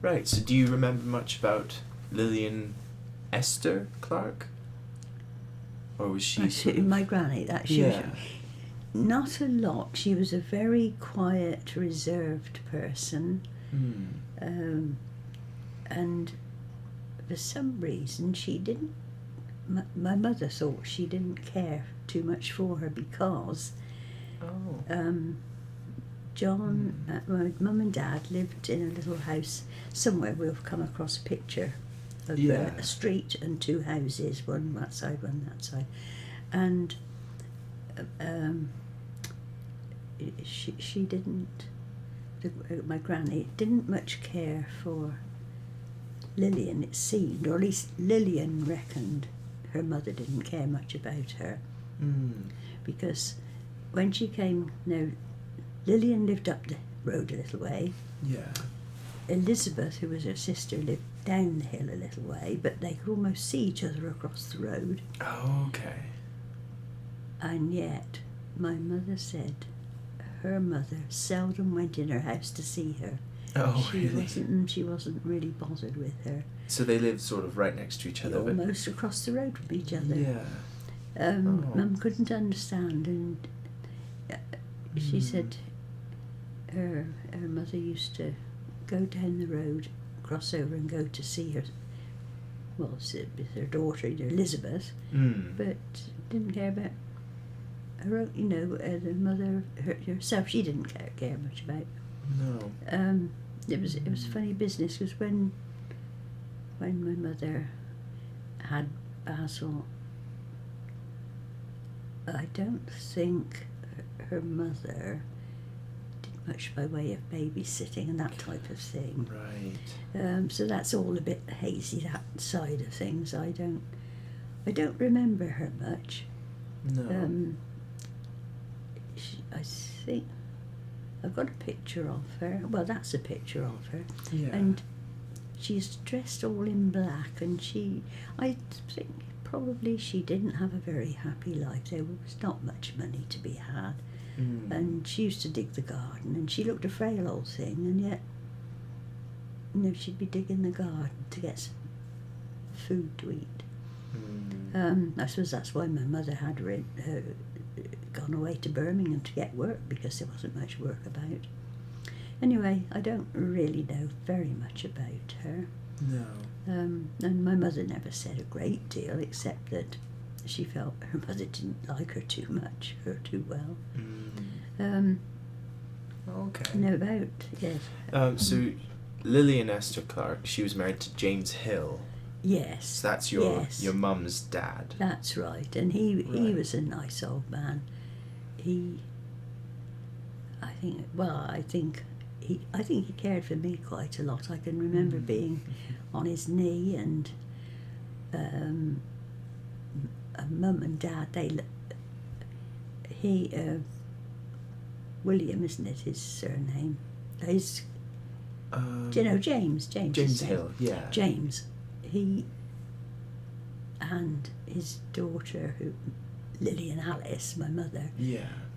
Right, so do you remember much about Lillian Esther Clark? Or was she my granny, that she Yeah. was, not a lot. She was a very quiet, reserved person, and for some reason she didn't. My mother thought she didn't care too much for her because John, my mum and dad lived in a little house somewhere. We'll come across a picture of a street and two houses, one that side, one that side, and she didn't. My granny didn't much care for Lillian, it seemed, or at least Lillian reckoned her mother didn't care much about her, because when she came, Lillian lived up the road a little way. Yeah. Elizabeth, who was her sister, lived down the hill a little way, but they could almost see each other across the road. Oh, okay. And yet, my mother said her mother seldom went in her house to see her. Oh, She wasn't really bothered with her. So they lived sort of right next to each other. Almost across the road from each other. Yeah. Mum couldn't understand, and she said her mother used to go down the road, cross over and go to see her, well, with her daughter, Elizabeth, but didn't care about her own, the mother herself. She didn't care much about. No. It was funny business, because when my mother had Basil, I don't think her mother did much by way of babysitting and that type of thing. Right. So that's all a bit hazy, that side of things. I don't remember her much. No. I think I've got a picture of her. Well, that's a picture of her. Yeah. And she's dressed all in black, and I think probably she didn't have a very happy life. There was not much money to be had. And she used to dig the garden, and she looked a frail old thing, and yet, she'd be digging the garden to get some food to eat. I suppose that's why my mother had gone away to Birmingham to get work, because there wasn't much work about. Anyway, I don't really know very much about her. No. And my mother never said a great deal, except that she felt her mother didn't like her too much, or too well. Okay. No, about, yes. So Lillian Esther Clark, she was married to James Hill. Yes. So that's your mum's dad. That's right, and he was a nice old man. I think he cared for me quite a lot. I can remember being on his knee, and Mum and Dad, William, isn't it, his surname? James. James Hill, yeah. James. He and his daughter, Lillian Alice, my mother,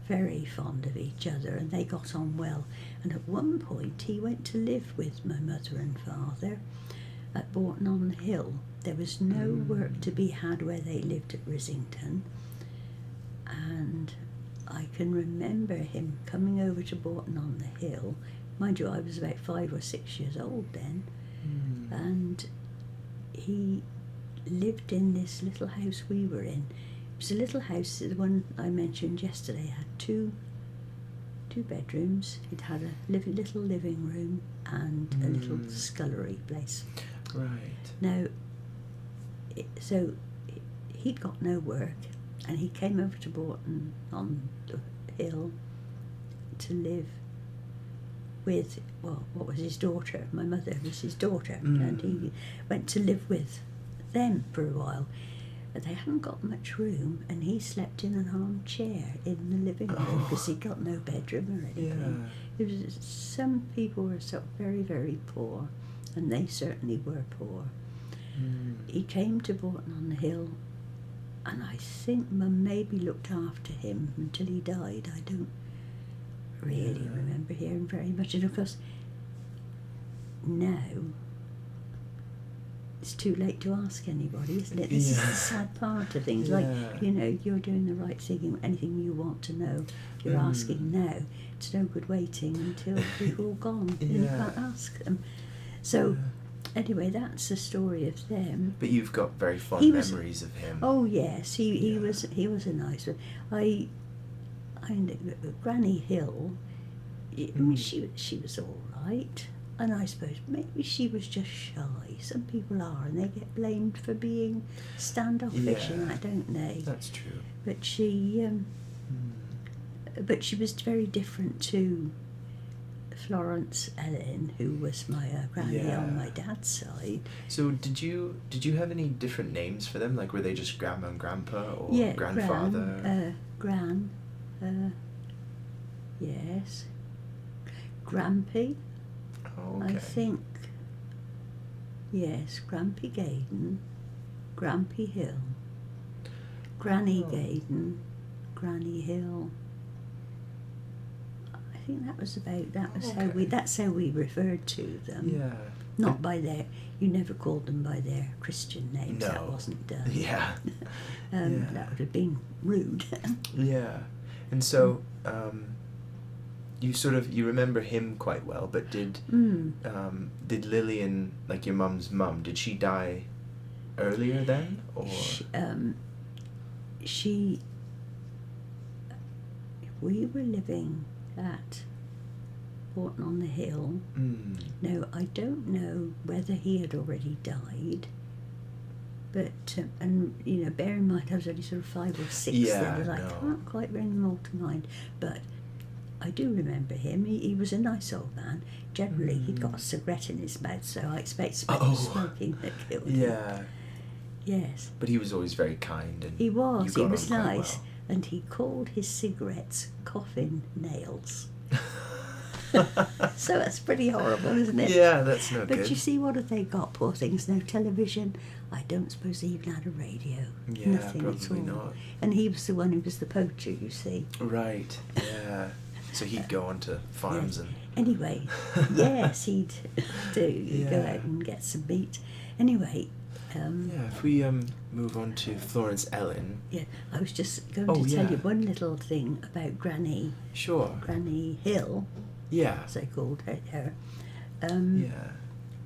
very fond of each other, and they got on well. And at one point he went to live with my mother and father at Bourton-on-the-Hill. There was no work to be had where they lived at Risington, and I can remember him coming over to Bourton-on-the-Hill. Mind you, I was about 5 or 6 years old then, and he lived in this little house we were in. It was a little house, the one I mentioned yesterday, had two bedrooms. It had a little living room and a little scullery place. Right. Now, so he'd got no work, and he came over to Bourton-on-the-Hill to live with, what was his daughter? My mother was his daughter, and he went to live with them for a while. But they hadn't got much room, and he slept in an armchair in the living room because he'd got no bedroom or anything. Some people were so very, very poor, and they certainly were poor. He came to Bourton-on-the-Hill, and I think Mum maybe looked after him until he died. I don't really remember hearing very much. And of course, now it's too late to ask anybody, isn't it? This is the sad part of things. Like, you're doing the right thing, and anything you want to know, you're asking now. It's no good waiting until we've all gone, and you can't ask them. So, anyway, that's the story of them. But you've got very fond memories of him. Oh yes, he was a nice one. I Granny Hill. I mean, she was all right. And I suppose maybe she was just shy. Some people are, and they get blamed for being standoffish, and that, don't they? That's true. But she was very different to Florence Ellen, who was my granny on my dad's side. So did you have any different names for them? Like, were they just grandma and grandpa, or grandfather? Gran. Yes. Grampy. Oh, okay. I think, yes, Grampy Gaydon, Grampy Hill, Granny Gaydon, Granny Hill. I think that's how we referred to them. Yeah. Not by their, you never called them by their Christian names. No. That wasn't done. Yeah. That would have been rude. Yeah. And so, you remember him quite well, but did Lillian, like your mum's mum, did she die earlier then, or? We were living at Horton on the Hill. Now, I don't know whether he had already died, but, bear in mind I was only sort of 5 or 6 then, and I can't quite bring them all to mind, but I do remember him. He was a nice old man. Generally, he'd got a cigarette in his mouth, so I expect smoking that killed him. Yeah. Yes. But he was always very kind. And he was nice. Well. And he called his cigarettes coffin nails. So that's pretty horrible, isn't it? Yeah, that's no good. But you see, what have they got, poor things? No television. I don't suppose they even had a radio. Yeah, nothing probably at all. not. And he was the one who was the poacher, you see. Right, yeah. So he'd go onto farms and... Anyway, yes, he'd do. Go out and get some meat. Anyway... if we move on to Florence Ellen... Yeah, I was just going to tell you one little thing about Granny... Sure. Granny Hill. Yeah. As I called her.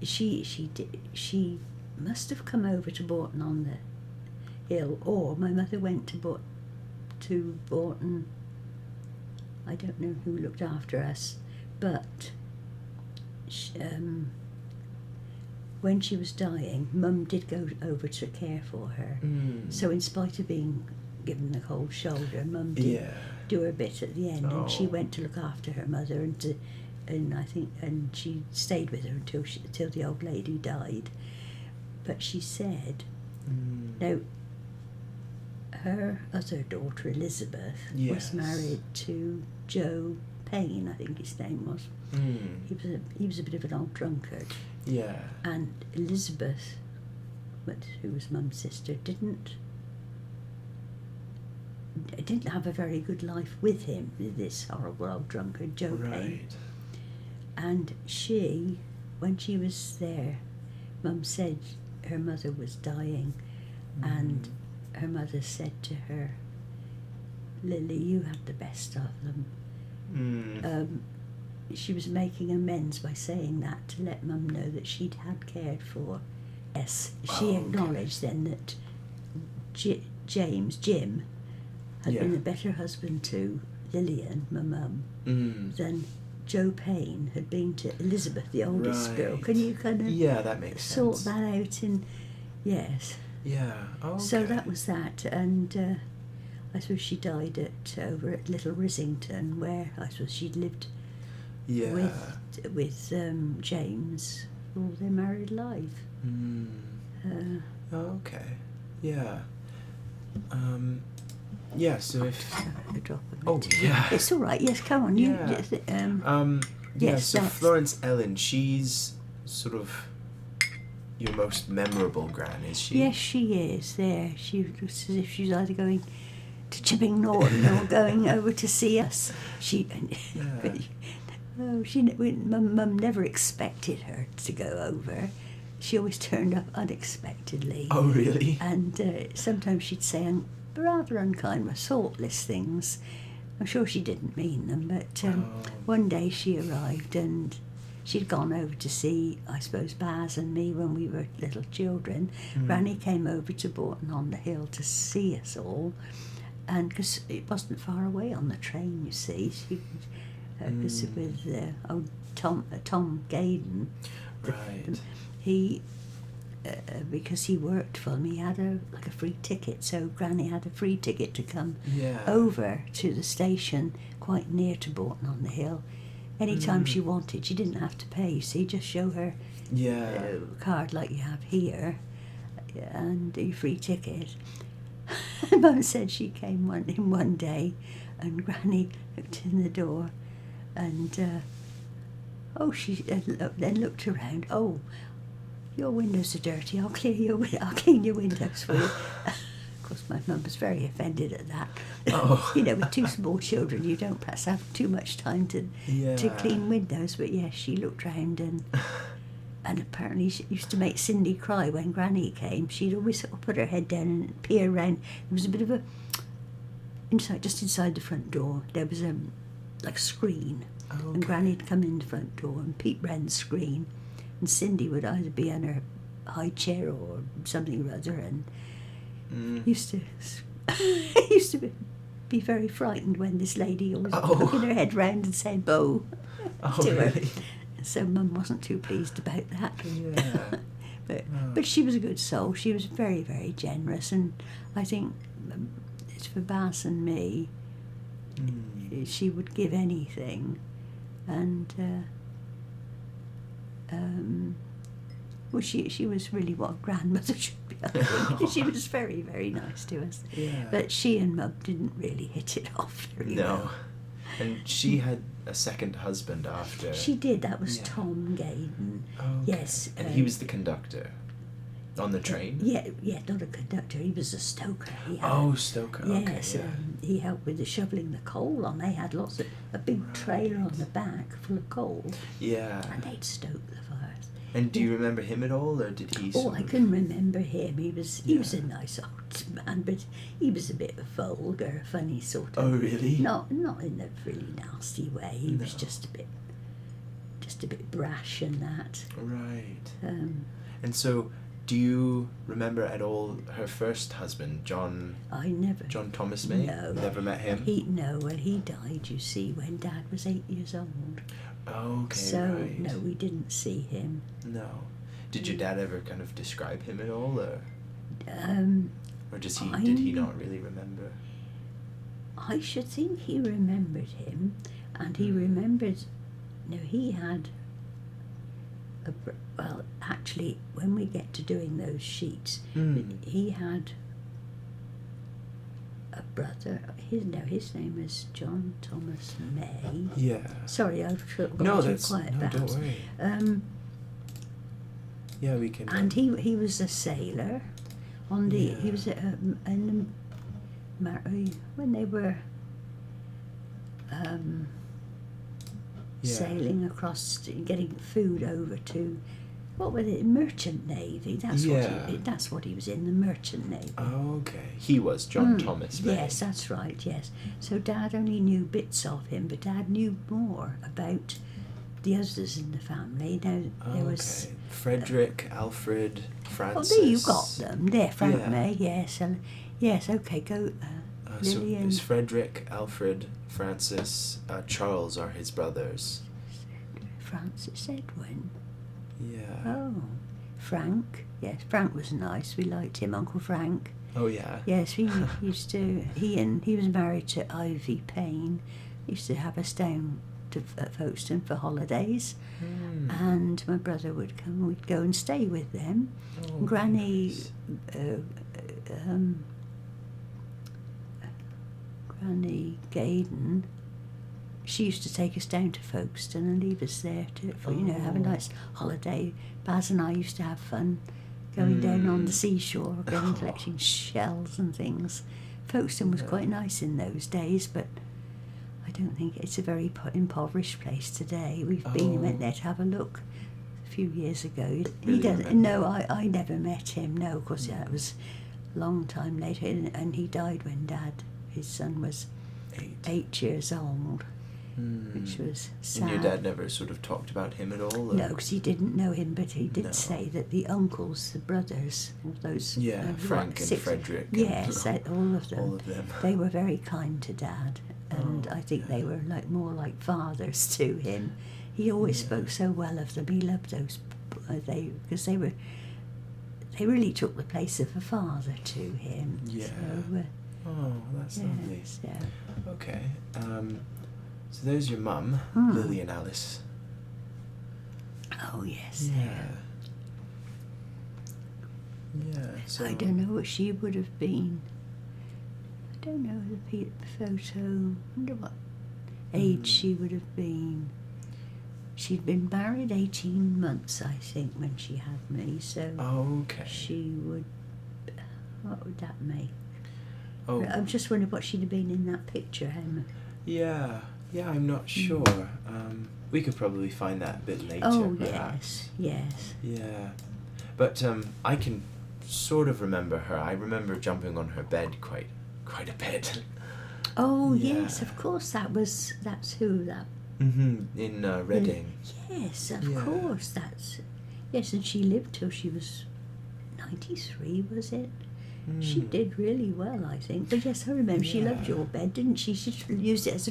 She must have come over to Bourton on the Hill, or my mother went to Bourton. I don't know who looked after us, but when she was dying, Mum did go over to care for her. So in spite of being given the cold shoulder, Mum did do her bit at the end, and she went to look after her mother, and she stayed with her until the old lady died. But she said, now, her other daughter Elizabeth was married to Joe Payne, I think his name was. He was a bit of an old drunkard. Yeah. And Elizabeth, who was Mum's sister, didn't have a very good life with him, this horrible old drunkard, Joe Payne. And she, when she was there, Mum said her mother was dying, and her mother said to her, Lily, you had the best of them. She was making amends by saying that to let Mum know that she'd had cared for. Yes, she acknowledged then that Jim, had been a better husband to Lillian, my mum, than Joe Payne had been to Elizabeth, the oldest girl. Can you kind of that makes sort sense. that out in... Yes. Yeah. Oh, okay. So that was that, and I suppose she died over at Little Risington, where I suppose she'd lived with James all their married life. Okay. Yeah. So if... It's all right. Yes, come on. So Florence Ellen, she's sort of your most memorable Gran, is she? Yes, she is. There, she looks as if she's either going to Chipping Norton or going over to see us. Oh, Mum never expected her to go over. She always turned up unexpectedly. Oh, really? And sometimes she'd say rather unkind, thoughtless things. I'm sure she didn't mean them, but one day she arrived and she'd gone over to see, I suppose, Baz and me when we were little children. Granny came over to Bourton-on-the-Hill to see us all, and because it wasn't far away on the train, you see, because with old Tom Gaydon, right. He, because he worked for me, he had a free ticket, so Granny had a free ticket to come over to the station quite near to Bourton-on-the-Hill. Anytime she wanted, she didn't have to pay, you see, just show her card like you have here and your free ticket. And Mum said she came one day and Granny looked in the door and she then looked around. Oh, your windows are dirty. I'll clean your windows for you. Of course, my mum was very offended at that. Oh. With two small children, you don't perhaps have too much time to clean windows. But yes, she looked round and apparently she used to make Cindy cry when Granny came. She'd always sort of put her head down and peer around. There was a bit of just inside the front door, there was a screen. Okay. And Granny'd come in the front door and peep round the screen, and Cindy would either be on her high chair or something or other, and used to be very frightened when this lady always poking her head round and saying "Bo" to her. So Mum wasn't too pleased about that. Yeah. But she was a good soul. She was very, very generous, and I think it's for Baz and me. She would give anything, and she was really what a grandmother should be. I think. She was very, very nice to us. Yeah. But she and Mum didn't really hit it off very well. And she had a second husband after. She did. That was Tom Gaydon. Okay. Yes. And he was the conductor on the train? Yeah, not a conductor. He was a stoker. Stoker. Yes, okay, he helped with the shoveling the coal on. They had a big trailer on the back full of coal. Yeah. And they'd stoke the fires. And do you remember him at all, or did he? I can remember him. He was a nice old man, but he was a bit vulgar, funny sort of. Oh, really? Not in a really nasty way. He was just a bit brash and that. Right. And so, do you remember at all her first husband, John? John Thomas May? No. Never met him? He died, you see, when Dad was 8 years old. Okay, so, right. No, we didn't see him. No. Did your dad ever kind of describe him at all, or did he not really remember? I should think he remembered him, and he remembered. He had. Actually, when we get to doing those sheets, he had a brother. His name is John Thomas May. Yeah. Sorry, I've got too quiet. No, don't worry. Yeah, we can. And he was a sailor. He was when they were sailing across, getting food over to. What was it? Merchant Navy. That's what he was in, the Merchant Navy. Oh, okay. He was John Thomas May. Yes, that's right, yes. So Dad only knew bits of him, but Dad knew more about the others in the family. Now, there was... Frederick, Alfred, Francis... Oh, there you got them. There, Frank May, yes. And, yes, okay, go... Lillian... So it's Frederick, Alfred, Francis, Charles are his brothers. Francis Edwin. Yeah. Oh, Frank. Yes, Frank was nice. We liked him, Uncle Frank. Oh yeah. Yes, he used to. He was married to Ivy Payne. He used to have us down to Folkestone for holidays, and my brother would come. And we'd go and stay with them. Oh, Granny, nice. Granny Gaydon. She used to take us down to Folkestone and leave us there have a nice holiday. Baz and I used to have fun going down on the seashore, going collecting shells and things. Folkestone was quite nice in those days, but I don't think it's a very impoverished place today. We went there to have a look a few years ago. He doesn't. No, I never met him. No, of course that was a long time later, and he died when his son was 8 years old. Which was sad. And your dad never sort of talked about him at all? No, because he didn't know him, but he did say that the uncles, the brothers, all those... Frank and Frederick. Yes, all of them. All of them. They were very kind to Dad, and I think they were more like fathers to him. He always spoke so well of them. He loved those... because they really took the place of a father to him. Yeah. So, that's lovely. Yeah. Okay. So there's your mum, Lily and Alice. Oh, yes. Yeah. So I don't know what she would have been. I don't know the photo. I wonder what age she would have been. She'd been married 18 months, I think, when she had me. So she would... What would that make? Oh. I'm just wondering what she'd have been in that picture, Emma. Yeah, I'm not sure. We could probably find that a bit later. Oh, perhaps. yes. Yeah. But I can sort of remember her. I remember jumping on her bed quite a bit. Oh, yes, of course. That's who that... In Reading. Yes, of course. Yes, and she lived till she was 93, was it? She did really well, I think. But yes, I remember she loved your bed, didn't she? She used it as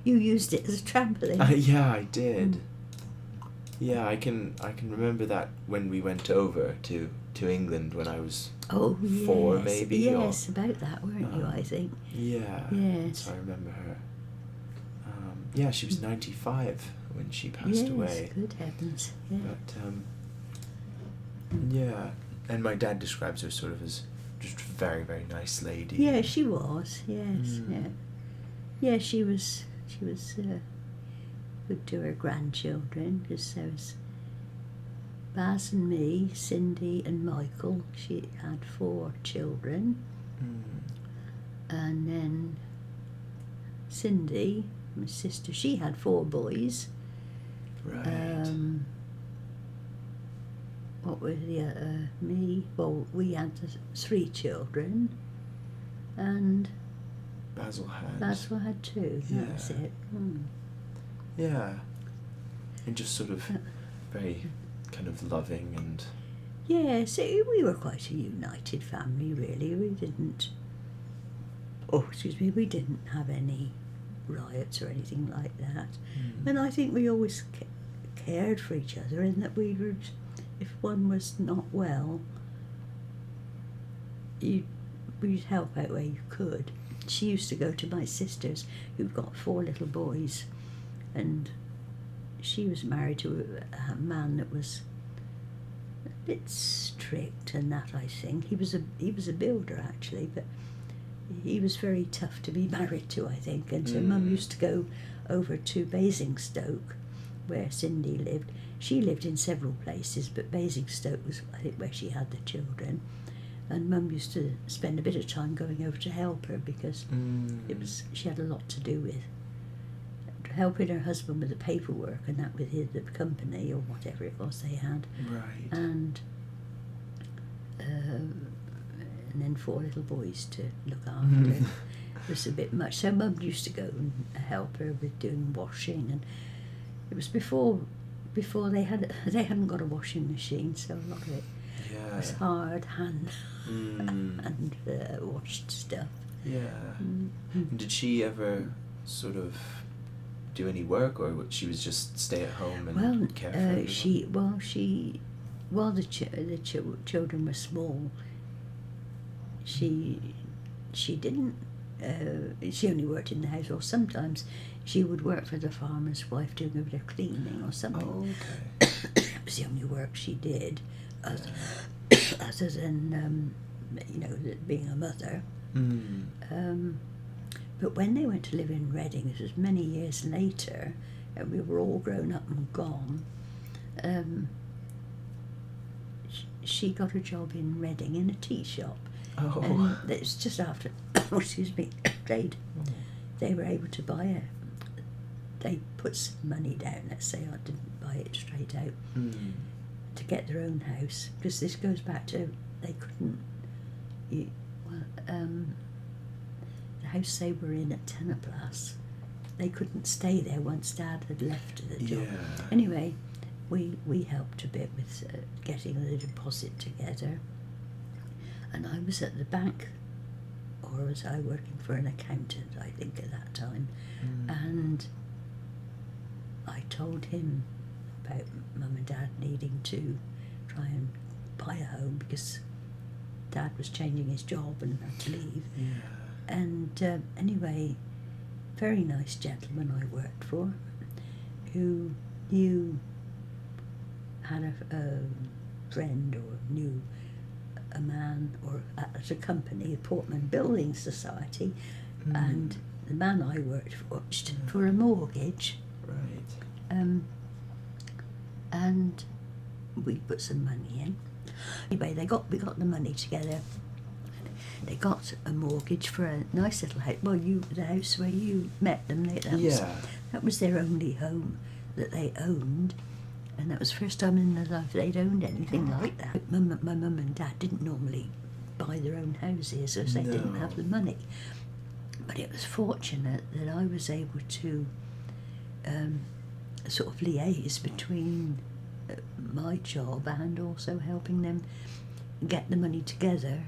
you used it as a trampoline. Yeah, I did. Yeah, I can remember that when we went over to England when I was 4, maybe. Yes, about that, weren't you? I think. Yeah. Yes. So I remember her. Yeah, she was 95 when she passed away. Yes, good heavens. Yeah. But yeah, and my dad describes her sort of as just a very, very nice lady. Yeah, she was. Yes, yeah, she was good to her grandchildren, because there was Baz and me, Cindy and Michael. She had 4 children, and then Cindy, my sister, she had 4 boys. Right. What was me? Well, we had 3 children, and Basil had 2. Yeah. That's it. Yeah. And just sort of very kind of loving and... Yes, we were quite a united family, really. We didn't have any riots or anything like that. And I think we always cared for each other, in that we would, if one was not well, we'd help out where you could. She used to go to my sister's, who've got 4 little boys, and she was married to a man that was a bit strict and that, I think. He was a builder, actually, but he was very tough to be married to, I think. And so Mum used to go over to Basingstoke, where Cindy lived. She lived in several places, but Basingstoke was, I think, where she had the children. And Mum used to spend a bit of time going over to help her, because she had a lot to do with helping her husband with the paperwork and that, with the company or whatever it was they had. Right. And then 4 little boys to look after. It was a bit much. So Mum used to go and help her with doing washing, and it was before they hadn't got a washing machine, so a lot of it was hard hand washed stuff. Yeah. And did she ever sort of do any work, or she was just stay at home and care for everyone? While the children were small, she didn't. She only worked in the house, or sometimes she would work for the farmer's wife doing a bit of cleaning or something. Oh, okay. It was the only work she did, other than being a mother. But when they went to live in Reading, this was many years later, and we were all grown up and gone, she got a job in Reading in a tea shop. And it's just after, they were able to buy they put some money down, let's say I didn't buy it straight out, to get their own house, because this goes back to they couldn't, the house they were in at Tenoplas, they couldn't stay there once Dad had left the job. Yeah. Anyway, we helped a bit with getting the deposit together, and I was at the bank, or was I working for an accountant, I think, at that time, and I told him about Mum and Dad needing to try and buy a home because Dad was changing his job and had to leave. Yeah. And anyway, very nice gentleman I worked for, who had a friend or knew a man or at a company, a Portman Building Society, and the man I worked for a mortgage. Right. And we put some money in. Anyway, we got the money together. They got a mortgage for a nice little house. Well, the house where you met them, that was their only home that they owned, and that was the first time in their life they'd owned anything like that. My mum and Dad didn't normally buy their own houses, as they didn't have the money. But it was fortunate that I was able to sort of liaise between my job and also helping them get the money together.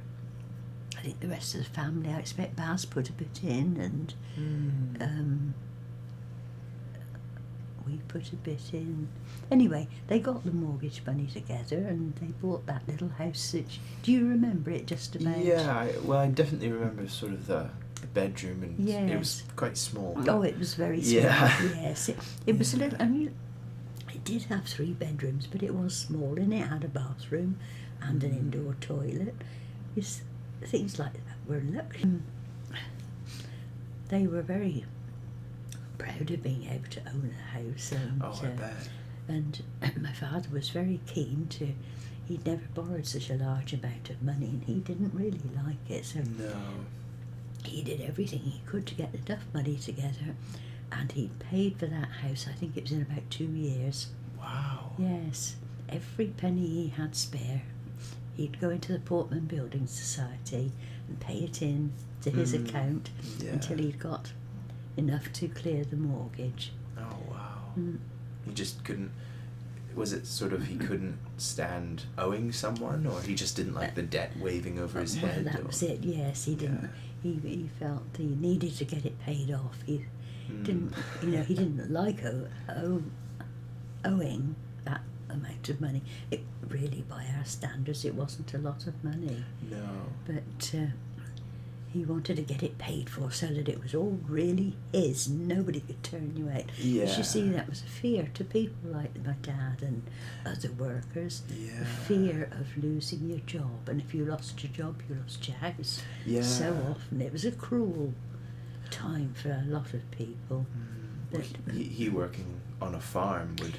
I think the rest of the family, I expect Baz put a bit in, and we put a bit in. Anyway, they got the mortgage money together and they bought that little house. Do you remember it just about? Yeah, I definitely remember sort of the bedroom, and it was quite small. Oh, it was very small. Yeah. Yes, it was a little. I mean, it did have 3 bedrooms, but it was small, and it had a bathroom and an indoor toilet. Things like that were luxury. They were very proud of being able to own a house, and I bet. And my father was very keen to. He'd never borrowed such a large amount of money, and he didn't really like it. So he did everything he could to get enough money together, and he paid for that house. I think it was in about 2 years. Wow. Yes, every penny he had spare, he'd go into the Portman Building Society and pay it in to his account until he'd got enough to clear the mortgage. Oh, wow. He just couldn't. Was it sort of he couldn't stand owing someone, or he just didn't like the debt waving over his head? That was it. Yes, he didn't. He felt he needed to get it paid off. He didn't. He didn't like owing that amount of money. It really, by our standards, it wasn't a lot of money. No. But he wanted to get it paid for so that it was all really his. Nobody could turn you out. Yeah. Because you see, that was a fear to people like my dad and other workers. Yeah. The fear of losing your job. And if you lost your job, you lost your house. Yeah. So often. It was a cruel time for a lot of people. Well, he working on a farm would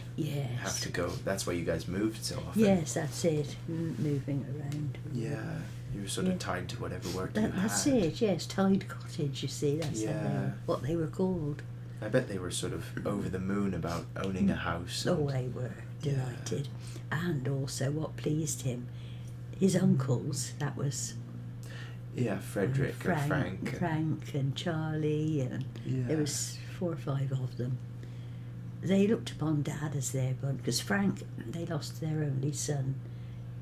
have to go. That's why you guys moved so often. Yes, that's it. Moving around. Yeah. You were sort of tied to whatever work you had. That's it, yes. Tied cottage, you see. That's what they were called. I bet they were sort of over the moon about owning a house. Oh, they were delighted. And also what pleased him, his uncles, that was... Yeah, Frederick and Frank. Frank and Charlie, and there was 4 or 5 of them. They looked upon Dad as their one, because Frank, they lost their only son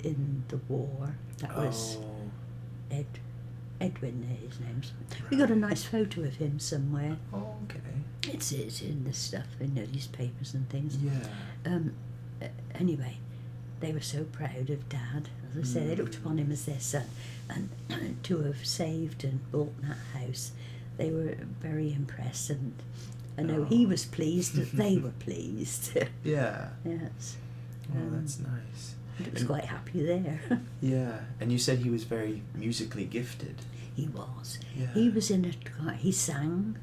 in the war. That was Edwin, his name's. Right. We got a nice photo of him somewhere. Oh, okay. It's in the stuff, in these papers and things. Yeah. Anyway, they were so proud of Dad. As I say, they looked upon him as their son, and to have saved and bought that house, they were very impressed, and I know he was pleased that they were pleased. Yeah. Yes. Oh, that's nice. He was quite happy there. Yeah, and you said he was very musically gifted. He was. Yeah. He was in a choir. He sang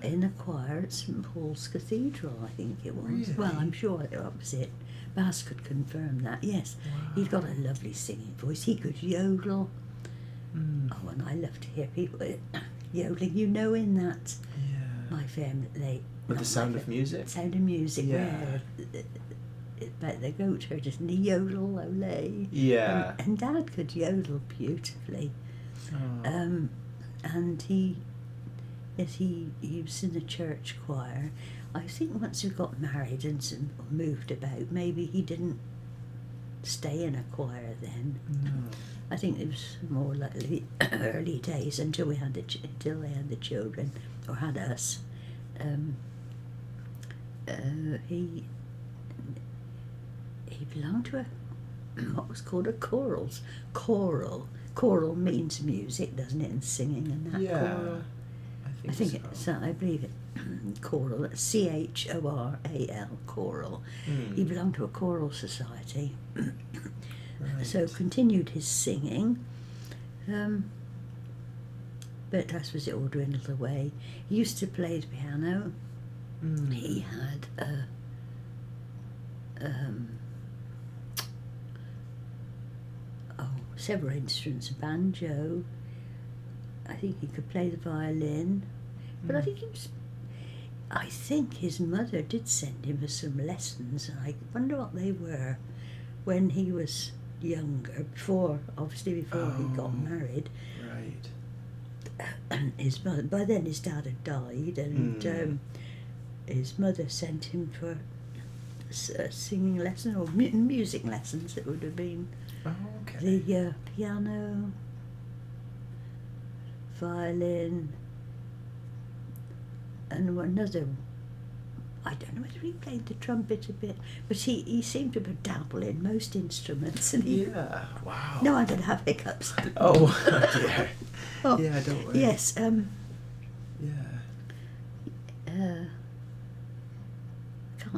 in a choir at St Paul's Cathedral, I think it was. Really? Well, I'm sure that was it. Baz could confirm that, yes. Wow. He'd got a lovely singing voice. He could yodel. Oh, and I love to hear people yodeling. In that, my family, With The Sound of Music? Sound of Music, where about the goat herders and the yodel, ole. Yeah. And Dad could yodel beautifully. Oh. And he was in the church choir. I think once we got married and moved about, maybe he didn't stay in a choir then. No. I think it was more like the early days until they had the children, or had us. He belonged to what was called a chorals. Choral means music, doesn't it? And singing and that. Yeah. Choral. I think so. I believe it. Choral, C-H-O-R-A-L, choral. He belonged to a choral society. Right. So continued his singing, but I suppose it all dwindled away. He used to play the piano. He had several instruments, a banjo. I think he could play the violin, but I think his mother did send him for some lessons, and I wonder what they were when he was younger, before he got married. Right. And his mother, by then his dad had died, and his mother sent him for singing lessons, or music lessons. It would have been the piano, violin, and another. I don't know whether he played the trumpet a bit, but he seemed to dabble in most instruments. And wow. No, I'm going to have hiccups. Oh, dear. Oh, yeah, don't worry. Yes. Can't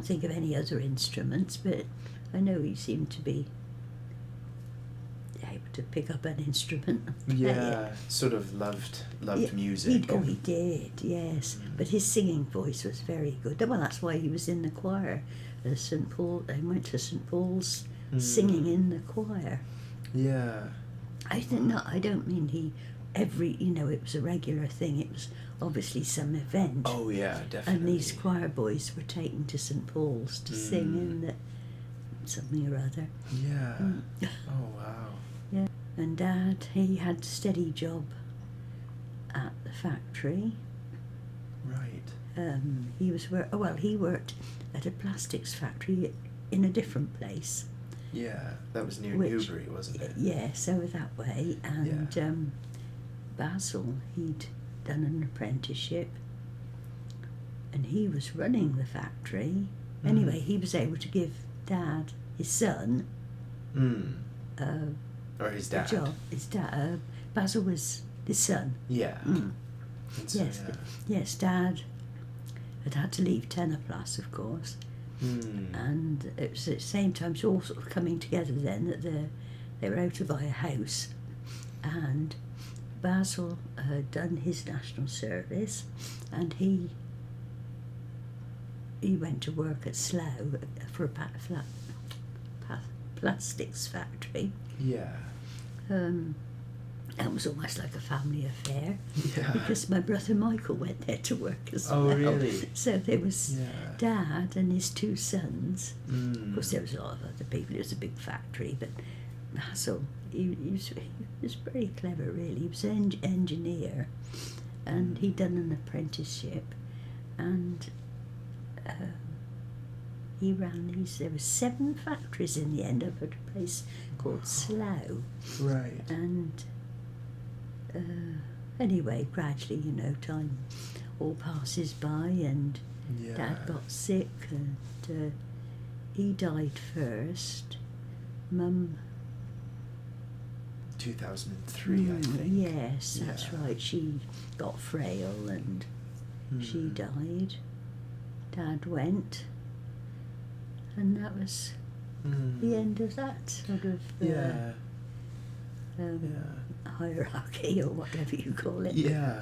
think of any other instruments, but I know he seemed to be able to pick up an instrument. Yeah, sort of loved music. He did, yes. But his singing voice was very good. Well, that's why he was in the choir. St. Paul. They went to St. Paul's singing in the choir. Yeah. I don't mean it was a regular thing. It was obviously some event. Oh yeah, definitely. And these choir boys were taken to St. Paul's to sing in something or other. Yeah. Oh wow. Yeah. And Dad, he had a steady job at the factory. Right. He worked at a plastics factory in a different place. Yeah, that was near Newbury, wasn't it? Yeah, so that way. And Basil, he'd done an apprenticeship, and he was running the factory. Anyway, he was able to give Dad, his son, or his dad. a job. His dad, Basil was his son. Yeah. So, Yes, Dad had had to leave Tenor-Plus, of course. And it was at the same time, it's all sort of coming together then, that they were able to buy a house. And Basil had done his national service, and he went to work at Slough for a plastics factory. Yeah. It was almost like a family affair. Yeah. Because my brother Michael went there to work as well. Oh, really? So there was Dad and his two sons. Of course, there was a lot of other people. It was a big factory, but Basil, he was very clever, really. He was an engineer, and he'd done an apprenticeship, and he ran these. There were 7 factories in the end, up at a place called Slough. Right. And anyway, gradually, time all passes by, and Dad got sick, and he died first. Mum. 2003, I think. Yes, that's right. She got frail, and she died. Dad went, and that was the end of that sort of hierarchy, or whatever you call it. Yeah.